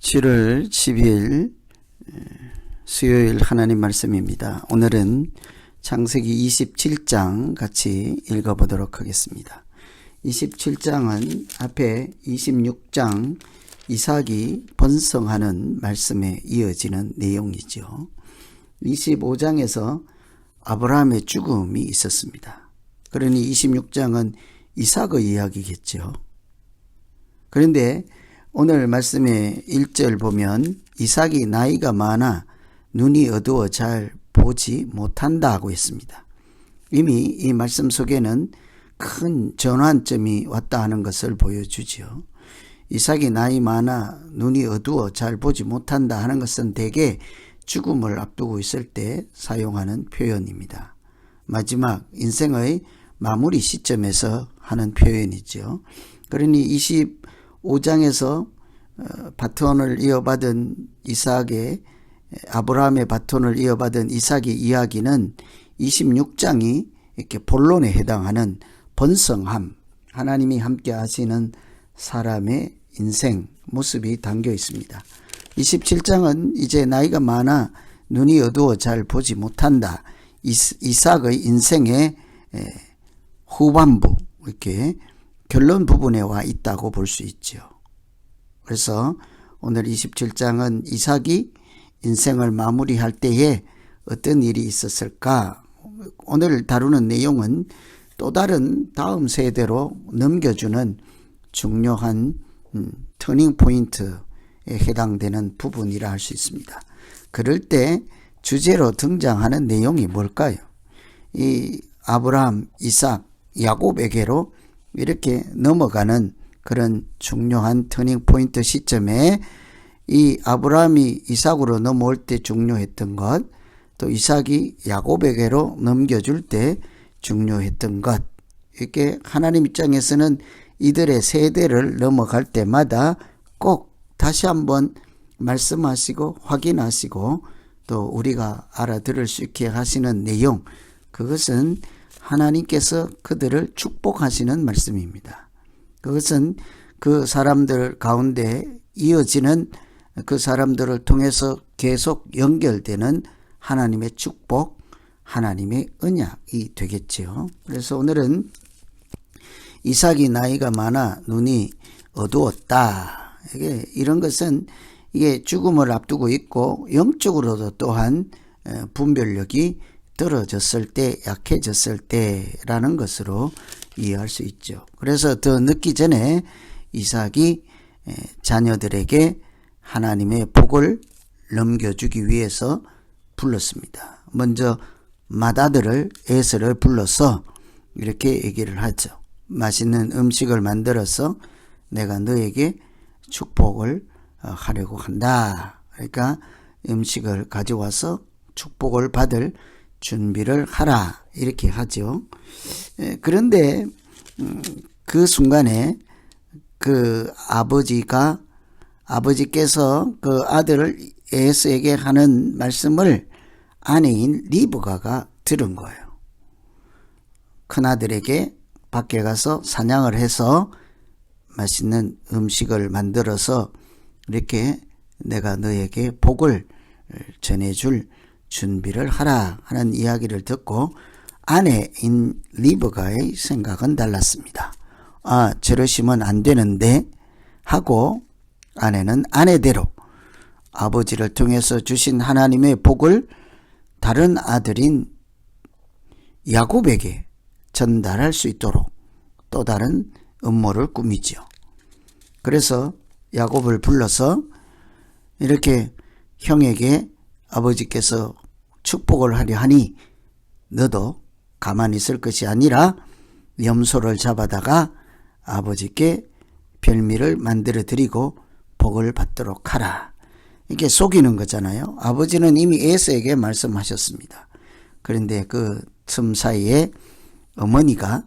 7월 12일 수요일 하나님 말씀입니다. 오늘은 창세기 27장 같이 읽어보도록 하겠습니다. 27장은 앞에 26장 이삭이 번성하는 말씀에 이어지는 내용이죠. 25장에서 아브라함의 죽음이 있었습니다. 그러니 26장은 이삭의 이야기겠죠. 그런데 오늘 말씀의 1절 보면 이삭이 나이가 많아 눈이 어두워 잘 보지 못한다 하고 있습니다. 이미 이 말씀 속에는 큰 전환점이 왔다 하는 것을 보여주죠. 이삭이 나이 많아 눈이 어두워 잘 보지 못한다 하는 것은 대개 죽음을 앞두고 있을 때 사용하는 표현입니다. 마지막 인생의 마무리 시점에서 하는 표현이죠. 그러니 25장에서 바톤을 이어받은 이삭의 아브라함의 바톤을 이어받은 이삭의 이야기는 26장이 이렇게 본론에 해당하는 번성함, 하나님이 함께 하시는 사람의 인생 모습이 담겨 있습니다. 27장은 이제 나이가 많아 눈이 어두워 잘 보지 못한다. 이삭의 인생의 후반부, 이렇게 결론 부분에 와 있다고 볼 수 있죠. 그래서 오늘 27장은 이삭이 인생을 마무리할 때에 어떤 일이 있었을까? 오늘 다루는 내용은 또 다른 다음 세대로 넘겨주는 중요한 터닝 포인트에 해당되는 부분이라 할 수 있습니다. 그럴 때 주제로 등장하는 내용이 뭘까요? 이 아브라함, 이삭, 야곱에게로 이렇게 넘어가는 그런 중요한 터닝 포인트 시점에 이 아브라함이 이삭으로 넘어올 때 중요했던 것, 또 이삭이 야곱에게로 넘겨줄 때 중요했던 것, 이렇게 하나님 입장에서는 이들의 세대를 넘어갈 때마다 꼭 다시 한번 말씀하시고 확인하시고 또 우리가 알아들을 수 있게 하시는 내용, 그것은 하나님께서 그들을 축복하시는 말씀입니다. 그것은 그 사람들 가운데 이어지는 그 사람들을 통해서 계속 연결되는 하나님의 축복, 하나님의 언약이 되겠지요. 그래서 오늘은 이삭이 나이가 많아 눈이 어두웠다. 이런 것은 이게 죽음을 앞두고 있고 영적으로도 또한 분별력이 떨어졌을 때, 약해졌을 때라는 것으로 이해할 수 있죠. 그래서 더 늦기 전에 이삭이 자녀들에게 하나님의 복을 넘겨주기 위해서 불렀습니다. 먼저 맏아들을 에서를 불러서 이렇게 얘기를 하죠. 맛있는 음식을 만들어서 내가 너에게 축복을 하려고 한다. 그러니까 음식을 가져와서 축복을 받을 준비를 하라, 이렇게 하죠. 그런데 그 순간에 그 아버지께서 그 아들을 에서에게 하는 말씀을 아내인 리브가가 들은 거예요. 큰아들에게 밖에 가서 사냥을 해서 맛있는 음식을 만들어서 이렇게 내가 너에게 복을 전해줄 준비를 하라 하는 이야기를 듣고 아내인 리브가의 생각은 달랐습니다. 저러시면 안 되는데 하고 아내는 아내대로 아버지를 통해서 주신 하나님의 복을 다른 아들인 야곱에게 전달할 수 있도록 또 다른 음모를 꾸미죠. 그래서 야곱을 불러서 이렇게 형에게 아버지께서 축복을 하려 하니 너도 가만히 있을 것이 아니라 염소를 잡아다가 아버지께 별미를 만들어 드리고 복을 받도록 하라. 이게 속이는 거잖아요. 아버지는 이미 에서에게 말씀하셨습니다. 그런데 그 틈 사이에 어머니가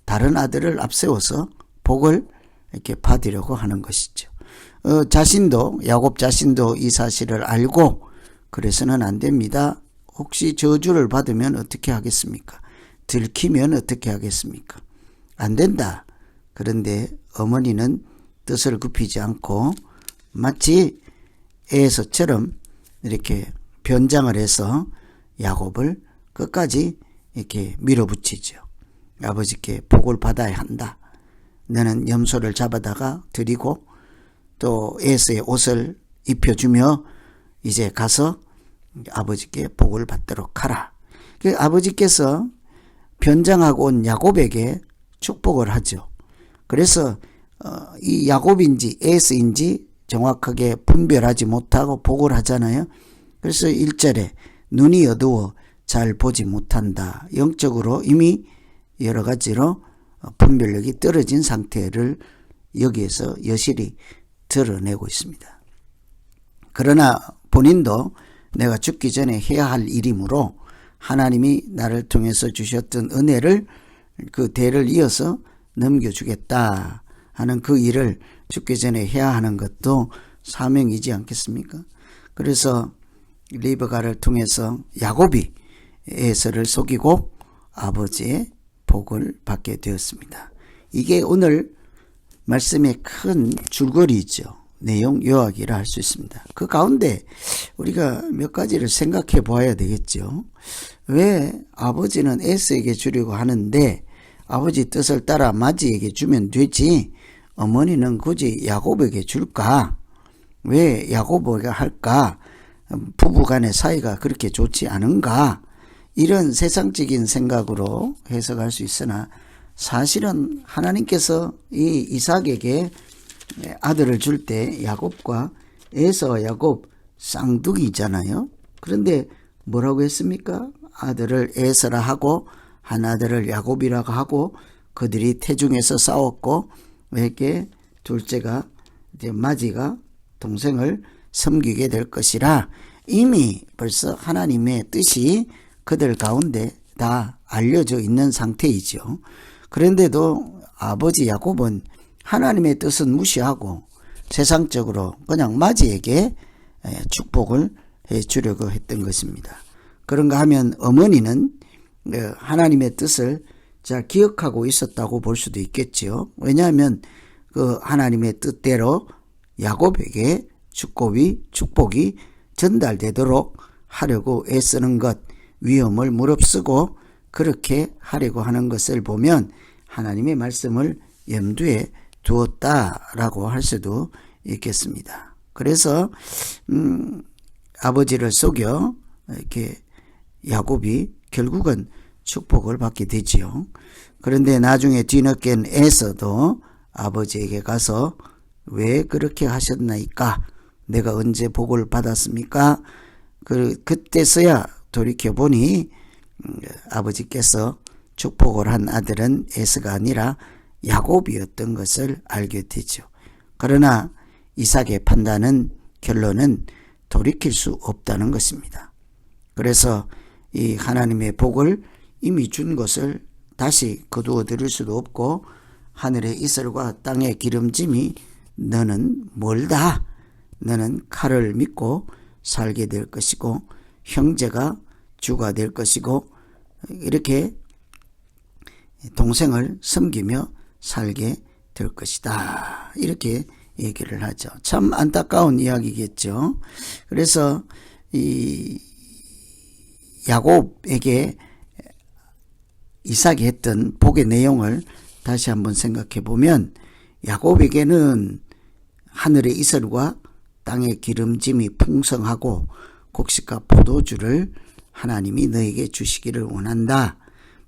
다른 아들을 앞세워서 복을 이렇게 받으려고 하는 것이죠. 야곱 자신도 이 사실을 알고 그래서는 안 됩니다. 혹시 저주를 받으면 어떻게 하겠습니까? 들키면 어떻게 하겠습니까? 안 된다. 그런데 어머니는 뜻을 굽히지 않고 마치 에서처럼 이렇게 변장을 해서 야곱을 끝까지 이렇게 밀어붙이죠. 아버지께 복을 받아야 한다. 너는 염소를 잡아다가 드리고 또 에서의 옷을 입혀주며 이제 가서 아버지께 복을 받도록 하라. 그 아버지께서 변장하고 온 야곱에게 축복을 하죠. 그래서 이 야곱인지 에서인지 정확하게 분별하지 못하고 복을 하잖아요. 그래서 1절에 눈이 어두워 잘 보지 못한다. 영적으로 이미 여러 가지로 분별력이 떨어진 상태를 여기에서 여실히 드러내고 있습니다. 그러나 본인도 내가 죽기 전에 해야 할 일이므로 하나님이 나를 통해서 주셨던 은혜를 그 대를 이어서 넘겨주겠다 하는 그 일을 죽기 전에 해야 하는 것도 사명이지 않겠습니까? 그래서 리브가를 통해서 야곱이 에서를 속이고 아버지의 복을 받게 되었습니다. 이게 오늘 말씀의 큰 줄거리이죠. 내용 요약이라 할 수 있습니다. 그 가운데 우리가 몇 가지를 생각해 보아야 되겠죠. 왜 아버지는 에서에게 주려고 하는데 아버지 뜻을 따라 마지에게 주면 되지 어머니는 굳이 야곱에게 줄까? 왜 야곱에게 할까? 부부간의 사이가 그렇게 좋지 않은가? 이런 세상적인 생각으로 해석할 수 있으나 사실은 하나님께서 이 이삭에게 아들을 줄 때 야곱과 에서와 야곱 쌍둥이잖아요. 그런데 뭐라고 했습니까? 아들을 에서라 하고 한 아들을 야곱이라고 하고 그들이 태중에서 싸웠고 이렇게 둘째가 이제 마지가 동생을 섬기게 될 것이라 이미 벌써 하나님의 뜻이 그들 가운데 다 알려져 있는 상태이죠. 그런데도 아버지 야곱은 하나님의 뜻은 무시하고 세상적으로 그냥 마지에게 축복을 해 주려고 했던 것입니다. 그런가 하면 어머니는 하나님의 뜻을 잘 기억하고 있었다고 볼 수도 있겠지요. 왜냐하면 그 하나님의 뜻대로 야곱에게 축복이 전달되도록 하려고 애쓰는 것, 위험을 무릅쓰고 그렇게 하려고 하는 것을 보면 하나님의 말씀을 염두에 두었다라고 할 수도 있겠습니다. 그래서 아버지를 속여 이렇게 야곱이 결국은 축복을 받게 되지요. 그런데 나중에 뒤늦게는 에서도 아버지에게 가서 왜 그렇게 하셨나이까? 내가 언제 복을 받았습니까? 그때서야 돌이켜보니 아버지께서 축복을 한 아들은 에서가 아니라 야곱이었던 것을 알게 되죠. 그러나 이삭의 판단은 결론은 돌이킬 수 없다는 것입니다. 그래서 이 하나님의 복을 이미 준 것을 다시 거두어 들일 수도 없고 하늘의 이슬과 땅의 기름짐이 너는 멀다. 너는 칼을 믿고 살게 될 것이고 형제가 주가 될 것이고 이렇게 동생을 섬기며 살게 될 것이다. 이렇게 얘기를 하죠. 참 안타까운 이야기겠죠. 그래서 이 야곱에게 이삭이 했던 복의 내용을 다시 한번 생각해 보면 야곱에게는 하늘의 이슬과 땅의 기름짐이 풍성하고 곡식과 포도주를 하나님이 너에게 주시기를 원한다.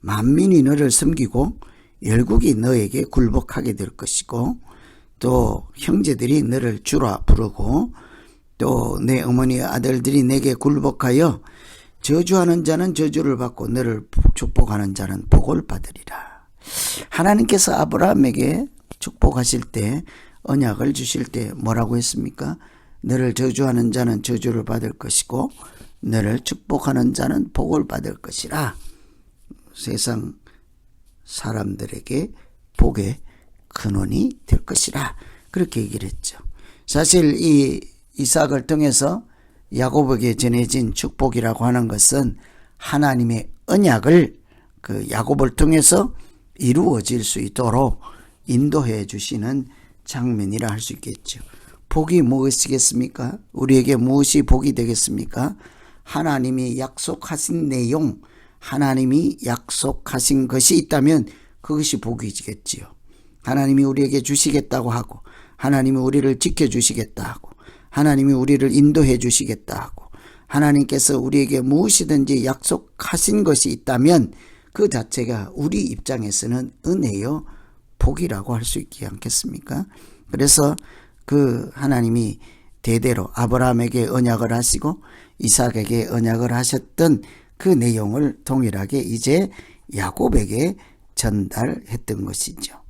만민이 너를 섬기고 열국이 너에게 굴복하게 될 것이고 또 형제들이 너를 주라 부르고 또 내 어머니의 아들들이 내게 굴복하여 저주하는 자는 저주를 받고 너를 축복하는 자는 복을 받으리라. 하나님께서 아브라함에게 축복하실 때 언약을 주실 때 뭐라고 했습니까? 너를 저주하는 자는 저주를 받을 것이고 너를 축복하는 자는 복을 받을 것이라. 세상 사람들에게 복의 근원이 될 것이라 그렇게 얘기를 했죠. 사실 이 이삭을 통해서 야곱에게 전해진 축복이라고 하는 것은 하나님의 언약을 그 야곱을 통해서 이루어질 수 있도록 인도해 주시는 장면이라 할 수 있겠죠. 복이 무엇이겠습니까? 우리에게 무엇이 복이 되겠습니까? 하나님이 약속하신 내용, 하나님이 약속하신 것이 있다면 그것이 복이겠지요. 하나님이 우리에게 주시겠다고 하고, 하나님이 우리를 지켜주시겠다 하고, 하나님이 우리를 인도해 주시겠다 하고, 하나님께서 우리에게 무엇이든지 약속하신 것이 있다면 그 자체가 우리 입장에서는 은혜요, 복이라고 할 수 있지 않겠습니까? 그래서 그 하나님이 대대로 아브라함에게 언약을 하시고 이삭에게 언약을 하셨던 그 내용을 동일하게 이제 야곱에게 전달했던 것이죠.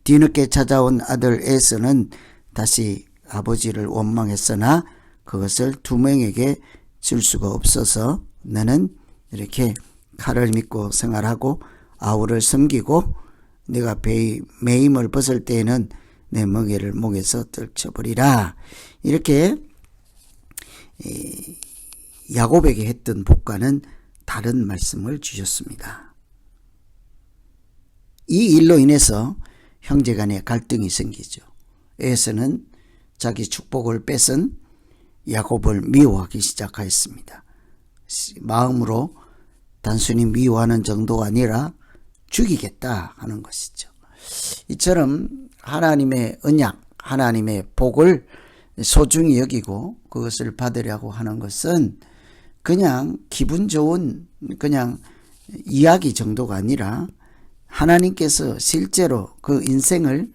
뒤늦게 찾아온 아들 에서는 다시 아버지를 원망했으나 그것을 두 명에게 줄 수가 없어서 너는 이렇게 칼을 믿고 생활하고 아우를 섬기고 내가 매임을 벗을 때에는 내 멍에를 목에서 떨쳐버리라. 이렇게 야곱에게 했던 복과는 다른 말씀을 주셨습니다. 이 일로 인해서 형제간에 갈등이 생기죠. 에서는 자기 축복을 뺏은 야곱을 미워하기 시작하였습니다. 마음으로 단순히 미워하는 정도가 아니라 죽이겠다 하는 것이죠. 이처럼 하나님의 언약, 하나님의 복을 소중히 여기고 그것을 받으려고 하는 것은 그냥 기분 좋은 그냥 이야기 정도가 아니라 하나님께서 실제로 그 인생을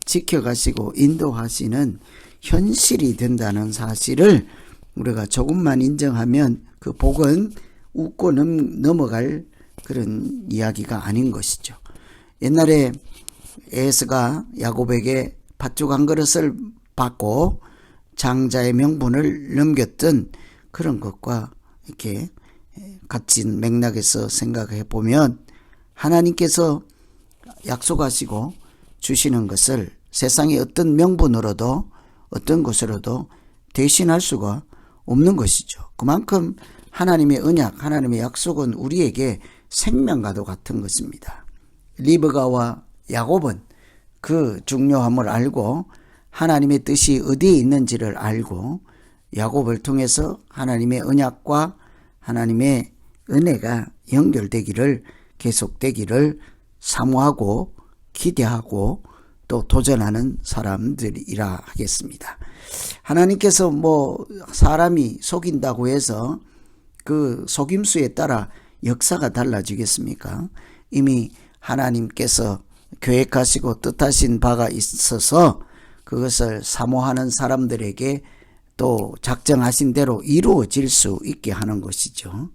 지켜가시고 인도하시는 현실이 된다는 사실을 우리가 조금만 인정하면 그 복은 웃고 넘어갈 그런 이야기가 아닌 것이죠. 옛날에 에서가 야곱에게 팥죽 한 그릇을 받고 장자의 명분을 넘겼던 그런 것과 이렇게 같은 맥락에서 생각해 보면 하나님께서 약속하시고 주시는 것을 세상의 어떤 명분으로도 어떤 것으로도 대신할 수가 없는 것이죠. 그만큼 하나님의 언약, 하나님의 약속은 우리에게 생명과도 같은 것입니다. 리브가와 야곱은 그 중요함을 알고 하나님의 뜻이 어디에 있는지를 알고 야곱을 통해서 하나님의 언약과 하나님의 은혜가 연결되기를 계속되기를 사모하고 기대하고 또 도전하는 사람들이라 하겠습니다. 하나님께서 사람이 속인다고 해서 그 속임수에 따라 역사가 달라지겠습니까? 이미 하나님께서 계획하시고 뜻하신 바가 있어서 그것을 사모하는 사람들에게 또 작정하신 대로 이루어질 수 있게 하는 것이죠.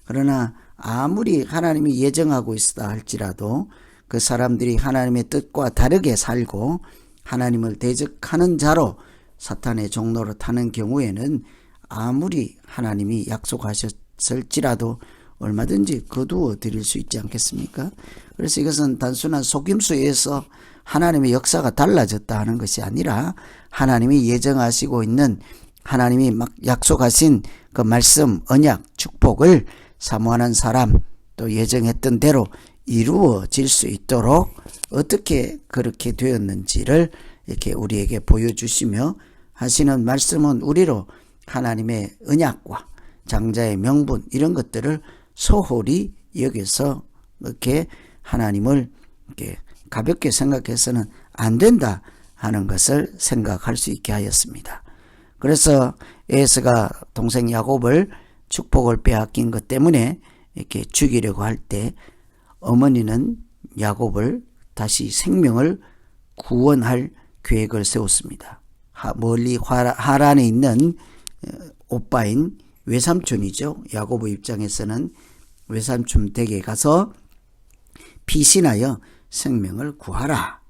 그러나 아무리 하나님이 예정하고 있다 할지라도 그 사람들이 하나님의 뜻과 다르게 살고 하나님을 대적하는 자로 사탄의 종로로 타는 경우에는 아무리 하나님이 약속하셨을지라도 얼마든지 거두어 드릴 수 있지 않겠습니까? 그래서 이것은 단순한 속임수에 의해서 하나님의 역사가 달라졌다 하는 것이 아니라 하나님이 예정하시고 있는 하나님이 막 약속하신 그 말씀, 언약, 축복을 사모하는 사람 또 예정했던 대로 이루어질 수 있도록 어떻게 그렇게 되었는지를 이렇게 우리에게 보여주시며 하시는 말씀은 우리로 하나님의 언약과 장자의 명분 이런 것들을 소홀히 여기서 이렇게 하나님을 이렇게 가볍게 생각해서는 안 된다 하는 것을 생각할 수 있게 하였습니다. 그래서 에서가 동생 야곱을 축복을 빼앗긴 것 때문에 이렇게 죽이려고 할 때 어머니는 야곱을 다시 생명을 구원할 계획을 세웠습니다. 멀리 하란에 있는 오빠인 외삼촌이죠. 야곱의 입장에서는 외삼촌 댁에 가서 피신하여 생명을 구하라.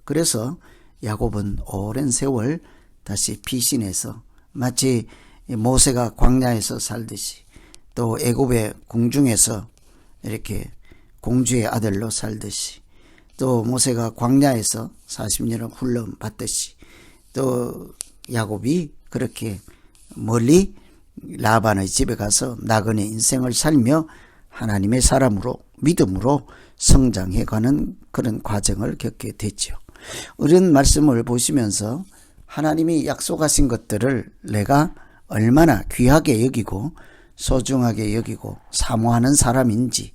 그래서 야곱은 오랜 세월 다시 피신해서 마치 모세가 광야에서 살듯이 또 애굽의 궁중에서 이렇게 공주의 아들로 살듯이 또 모세가 광야에서 40년을 훈련 받듯이 또 야곱이 그렇게 멀리 라반의 집에 가서 나그네 인생을 살며 하나님의 사람으로 믿음으로 성장해가는 그런 과정을 겪게 됐죠. 이런 말씀을 보시면서 하나님이 약속하신 것들을 내가 얼마나 귀하게 여기고 소중하게 여기고 사모하는 사람인지,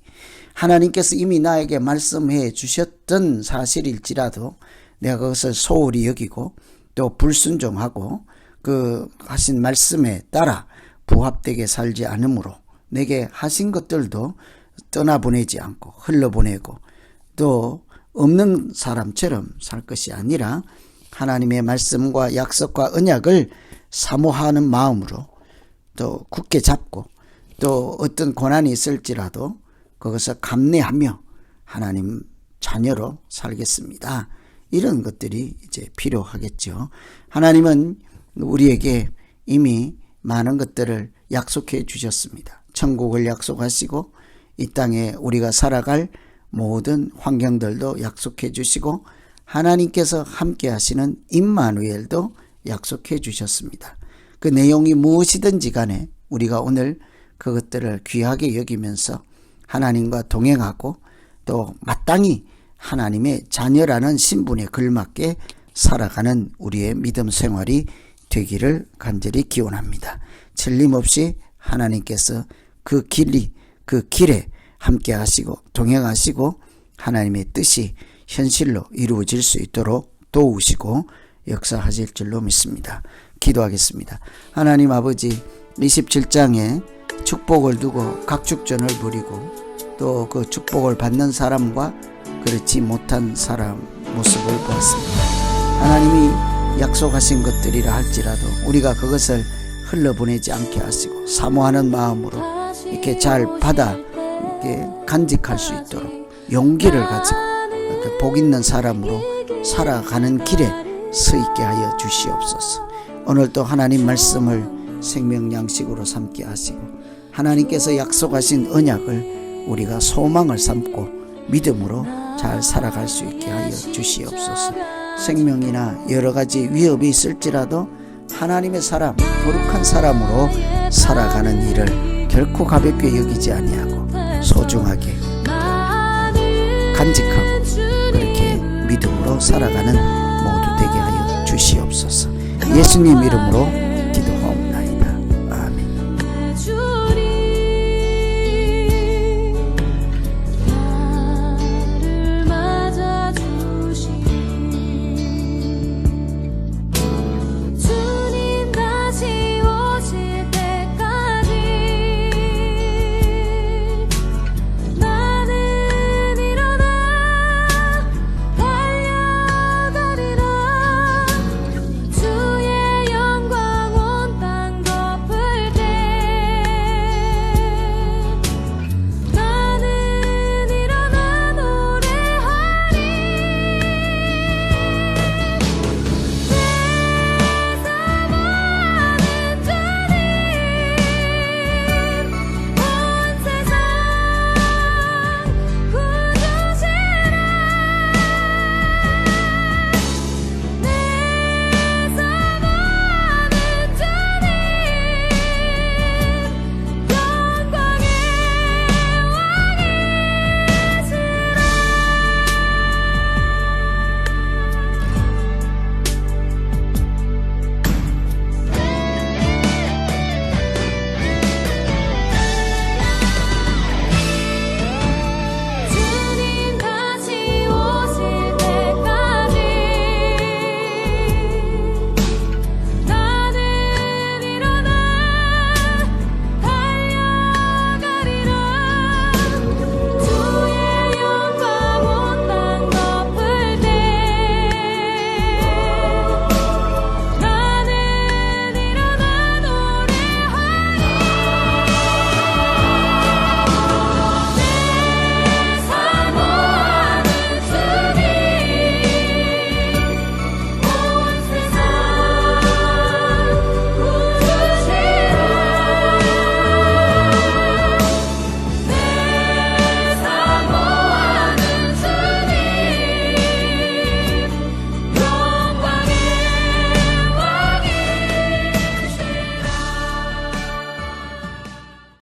하나님께서 이미 나에게 말씀해 주셨던 사실일지라도 내가 그것을 소홀히 여기고 또 불순종하고 그 하신 말씀에 따라 부합되게 살지 않으므로 내게 하신 것들도 떠나보내지 않고 흘러보내고 또 없는 사람처럼 살 것이 아니라 하나님의 말씀과 약속과 언약을 사모하는 마음으로 또 굳게 잡고 또 어떤 고난이 있을지라도 그것을 감내하며 하나님 자녀로 살겠습니다. 이런 것들이 이제 필요하겠죠. 하나님은 우리에게 이미 많은 것들을 약속해 주셨습니다. 천국을 약속하시고 이 땅에 우리가 살아갈 모든 환경들도 약속해 주시고 하나님께서 함께 하시는 임마누엘도 약속해 주셨습니다. 그 내용이 무엇이든지 간에 우리가 오늘 그것들을 귀하게 여기면서 하나님과 동행하고 또 마땅히 하나님의 자녀라는 신분에 걸맞게 살아가는 우리의 믿음 생활이 되기를 간절히 기원합니다. 틀림없이 하나님께서 그 길에 함께 하시고 동행하시고 하나님의 뜻이 현실로 이루어질 수 있도록 도우시고 역사하실 줄로 믿습니다. 기도하겠습니다. 하나님 아버지, 27장에 축복을 두고 각축전을 벌이고 또 그 축복을 받는 사람과 그렇지 못한 사람 모습을 보았습니다. 하나님이 약속하신 것들이라 할지라도 우리가 그것을 흘러보내지 않게 하시고 사모하는 마음으로 이렇게 잘 받아 이렇게 간직할 수 있도록 용기를 가지고 이렇게 복 있는 사람으로 살아가는 길에 서 있게 하여 주시옵소서. 오늘도 하나님 말씀을 생명 양식으로 삼게 하시고 하나님께서 약속하신 언약을 우리가 소망을 삼고 믿음으로 잘 살아갈 수 있게 하여 주시옵소서. 생명이나 여러 가지 위협이 있을지라도 하나님의 사람, 거룩한 사람으로 살아가는 일을 결코 가볍게 여기지 아니하고 소중하게 간직하고 그렇게 믿음으로 살아가는 모두 되게 하여 주시옵소서. 예수님 이름으로